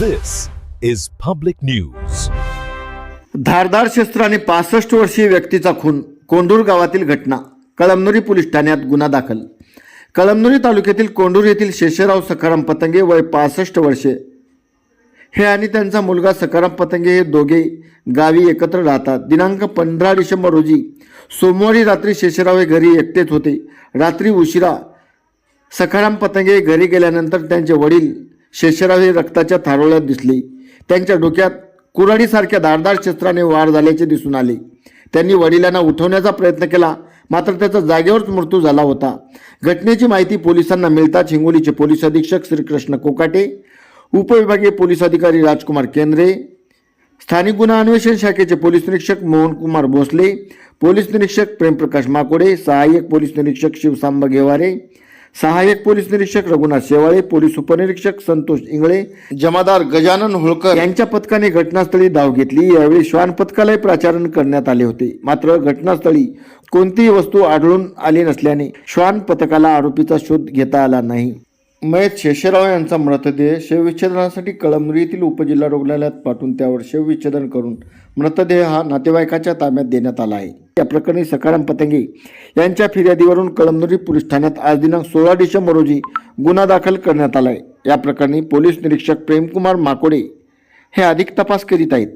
This is public news. धारदार शस्त्राने 65 वर्षीय व्यक्तीचा खून. कोंडूर गावातील घटना. कळमनुरी पोलीस ठाण्यात गुन्हा दाखल. कळमनुरी तालुक्यातील कोंडूर येथील शेषराव सखाराम पतंगे वय 65 वर्षे हे आणि त्यांचा मुलगा सखाराम पतंगे हे दोघे गावी एकत्र राहतात. दिनांक 15 डिसेंबर रोजी सोमवारी रात्री शेषराव हे घरी एकटेच होते. रात्री उशिरा सखाराम पतंगे घरी गेल्यानंतर त्यांचे वडील शेषराव हे रक्ताच्या थारोळ्यात दिसले. त्यांच्या डोक्यात कुऱ्हाडीसारख्या धारदार शस्त्राने वार झाल्याचे दिसून आले. त्यांनी वडिलांना उठवण्याचा प्रयत्न केला, मात्र त्याचा जागेवरच मृत्यू झाला होता. घटनेची माहिती पोलिसांना मिळताच हिंगोलीचे पोलीस अधीक्षक श्रीकृष्ण कोकाटे, उपविभागीय पोलीस अधिकारी राजकुमार केंद्रे, स्थानिक गुन्हा अन्वेषण शाखेचे पोलीस निरीक्षक मोहनकुमार भोसले, पोलीस निरीक्षक प्रेमप्रकाश माकोडे, सहाय्यक पोलीस निरीक्षक शिवसांब घेवारे, सहाय्यक पोलीस निरीक्षक रघुनाथ शेवाळे, पोलीस उपनिरीक्षक संतोष इंगळे, जमादार गजानन होळकर यांच्या पथकाने घटनास्थळी धाव घेतली. यावेळी श्वान पथकालाही प्राचारण करण्यात आले होते. मात्र घटनास्थळी कोणतीही वस्तू आढळून आली नसल्याने श्वान पथकाला आरोपीचा शोध घेता आला नाही. मयत शेषराव यांचा मृतदेह शवविच्छेदनासाठी कळमनुरी येथील उपजिल्हा रुग्णालयात पाठवून त्यावर शवविच्छेदन करून मृतदेह हा नातेवाईकाच्या ताब्यात देण्यात आला आहे. या प्रकरणी सखाराम पतंगे यांच्या फिर्यादीवरून कळमनुरी पोलीस ठाण्यात आज दिनांक 16 डिसेंबर रोजी गुन्हा दाखल करण्यात आला आहे. या प्रकरणी पोलीस निरीक्षक प्रेमकुमार माकोडे हे अधिक तपास करीत आहेत.